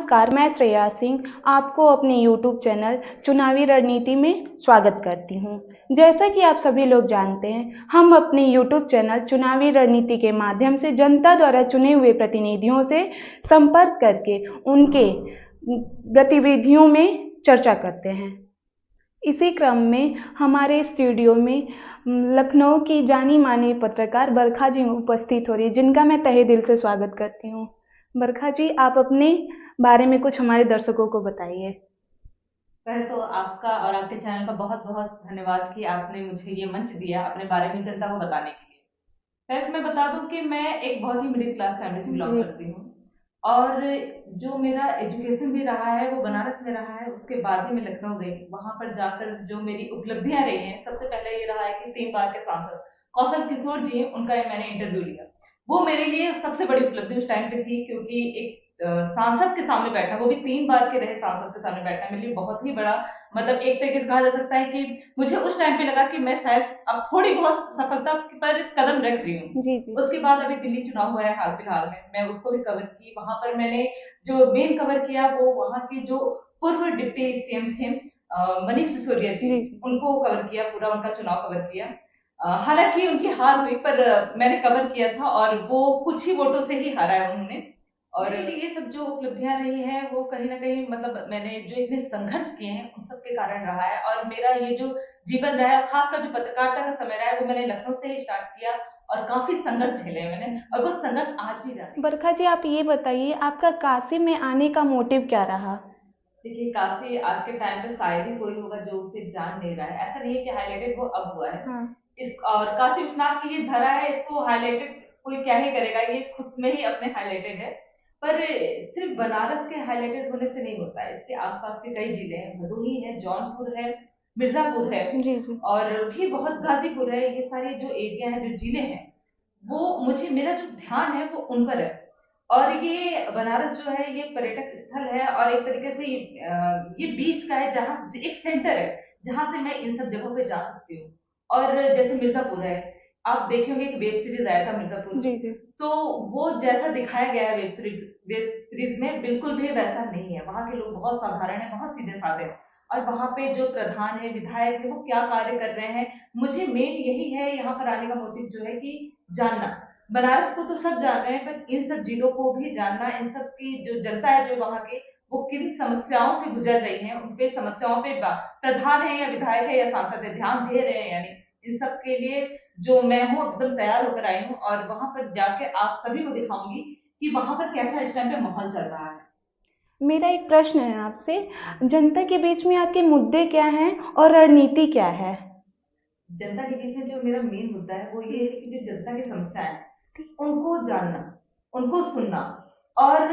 नमस्कार, मैं श्रेया सिंह आपको अपने YouTube चैनल चुनावी रणनीति में स्वागत करती हूं। जैसा कि आप सभी लोग जानते हैं, हम अपने YouTube चैनल चुनावी रणनीति के माध्यम से जनता द्वारा चुने हुए प्रतिनिधियों से संपर्क करके उनके गतिविधियों में चर्चा करते हैं। इसी क्रम में हमारे स्टूडियो में लखनऊ की जानी मानी पत्रकार बरखा जी उपस्थित हो रही है, जिनका मैं तहे दिल से स्वागत करती हूँ। बरखा जी, आप अपने बारे में कुछ हमारे दर्शकों को बताइए। पहले तो आपका और आपके चैनल का बहुत बहुत धन्यवाद कि आपने मुझे ये मंच दिया अपने बारे में जनता को बताने के लिए। पहले तो मैं बता दूं कि मैं एक बहुत ही मिडिल क्लास फैमिली से बिलोंग जी करती हूँ और जो मेरा एजुकेशन भी रहा है वो बनारस में रहा है। उसके बाद ही मैं लखनऊ गई। वहां पर जाकर जो मेरी उपलब्धियां रही हैं, सबसे पहले ये रहा है कि 3 बार के सांसद कौशल किशोर जी हैं, उनका मैंने इंटरव्यू लिया। वो मेरे लिए सबसे बड़ी उपलब्धि उस टाइम पे थी, क्योंकि एक सांसद के सामने बैठना, वो भी 3 बार के रहे सांसद के सामने बैठना, मेरे लिए बहुत ही बड़ा, मतलब एक तरीके से कहा जा सकता है कि मुझे उस टाइम पे लगा कि मैं शायद अब थोड़ी बहुत सफलता पर कदम रख रही हूँ। जी जी उसके बाद अभी दिल्ली चुनाव हुआ है हाल फिलहाल में, मैं उसको भी कवर की। वहां पर मैंने जो मेन कवर किया वो वहां की जो पूर्व डिप्टी सीएम थे मनीष सिसोदिया जी, जी उनको कवर किया, पूरा उनका चुनाव कवर किया। हालांकि उनकी हार हुई, पर मैंने कवर किया था और वो कुछ ही वोटों से ही हारा है उन्होंने। और ये सब जो उपलब्धियां रही हैं वो कहीं ना कहीं, मतलब मैंने जो इतने संघर्ष किए हैं उन सब के कारण रहा है। और मेरा ये जो जीवन रहा है, खासकर जो पत्रकारिता का समय रहा है, वो मैंने लखनऊ से ही स्टार्ट किया और काफी संघर्ष झेले हैं मैंने, और वो संघर्ष आज भी जारी है। बरखा जी, आप ये बताइए, आपका काशी में आने का मोटिव क्या रहा? देखिए, काशी आज के टाइम पे शायद ही कोई होगा जो उसे जान नहीं रहा है। ऐसा नहीं है कि हाईलाइटेड वो अब हुआ है। हाँ इस और काशी विश्वनाथ की ये धरा है, इसको हाईलाइटेड कोई क्या ही करेगा, ये खुद में ही अपने हाईलाइटेड है। पर सिर्फ बनारस के हाईलाइटेड होने से नहीं होता है, इसके आसपास के कई जिले हैं, भदोही है, जौनपुर है, मिर्जापुर है, जी जी और भी बहुत गाजीपुर है। ये सारे जो एरिया है, जो जिले हैं, वो मुझे, मेरा जो ध्यान है वो उन पर है। और ये बनारस जो है ये पर्यटक स्थल है, और एक तरीके से ये बीच का है, जहाँ एक सेंटर है जहां से मैं इन सब जगहों पे जा सकती हूँ। और जैसे मिर्जापुर है, आप देखे होंगे एक वेब सीरीज आया था मिर्जापुर, जी जी तो वो जैसा दिखाया गया है वेब सीरीज में, बिल्कुल भी वैसा नहीं है। वहाँ के लोग बहुत साधारण है, बहुत सीधे साधे हैं। और वहाँ पे जो प्रधान है, विधायक है, वो क्या कार्य कर रहे हैं, मुझे मेन यही है यहाँ पर आने का मोटिव जो है कि जानना। बनारस को तो सब जान रहे हैं, पर इन सब जिलों को भी जानना, इन सब की जो जनता है जो वहाँ की, वो किन समस्याओं से गुजर रही है, उनके समस्याओं पे प्रधान है या विधायक है या सांसद है ध्यान दे रहे हैं, यानी इन सब के लिए जो मैं हूँ एकदम तैयार होकर आई हूँ। और वहां पर जाके आप सभी को दिखाऊंगी कि वहां पर कैसा इस टाइम पे माहौल चल रहा है। मेरा एक प्रश्न है आपसे, जनता के बीच में आपके मुद्दे क्या हैं और रणनीति क्या है? जनता के बीच में जो मेरा मेन मुद्दा है वो ये है कि जो जनता की समस्या है उनको जानना, उनको सुनना। और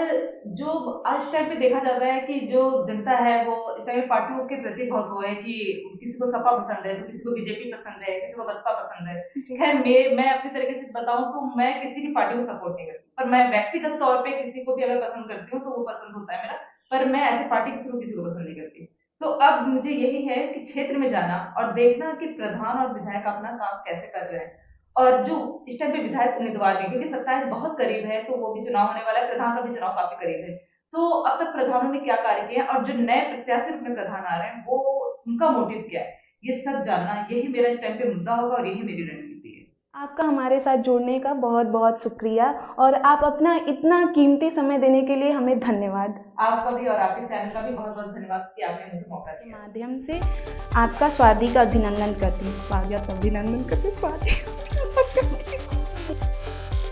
जो आज टाइम पे देखा जाता है कि जो जनता है वो इस टाइम पार्टियों के प्रति बहुत वो है कि किसी को सपा पसंद है, तो किसी को बीजेपी पसंद है, किसी को बसपा पसंद है। जी खैर मैं अपने तरीके से बताऊं तो मैं किसी भी पार्टी को सपोर्ट नहीं करती, पर मैं व्यक्तिगत तौर पे किसी को भी अगर पसंद करती हूँ तो वो पसंद होता है मेरा। पर मैं ऐसे पार्टी के थ्रू किसी को पसंद नहीं करती। तो अब मुझे यही है कि क्षेत्र में जाना और देखना कि प्रधान और विधायक अपना काम कैसे कर रहे हैं। और जो इस टाइम पे विधायक उम्मीदवार भी, क्योंकि 27 बहुत करीब है, तो वो भी चुनाव होने वाला है, प्रधान का भी चुनाव काफी करीब है, तो अब तक प्रधानों ने क्या कार्य किया और जो नए प्रत्याशी रूप में प्रधान आ रहे हैं वो उनका मोटिव क्या है, ये सब जानना, यही मेरा इस टाइम पे मुद्दा होगा और यही मेरी रणनीति है। आपका हमारे साथ जुड़ने का बहुत बहुत शुक्रिया, और आप अपना इतना कीमती समय देने के लिए हमें धन्यवाद। आपका भी और आपके चैनल का भी बहुत बहुत धन्यवाद कि आपने मुझे मौका के दिया। माध्यम से आपका स्वागत अभिनंदन करती हूँ, स्वागत अभिनंदन करती हूँ, स्वागत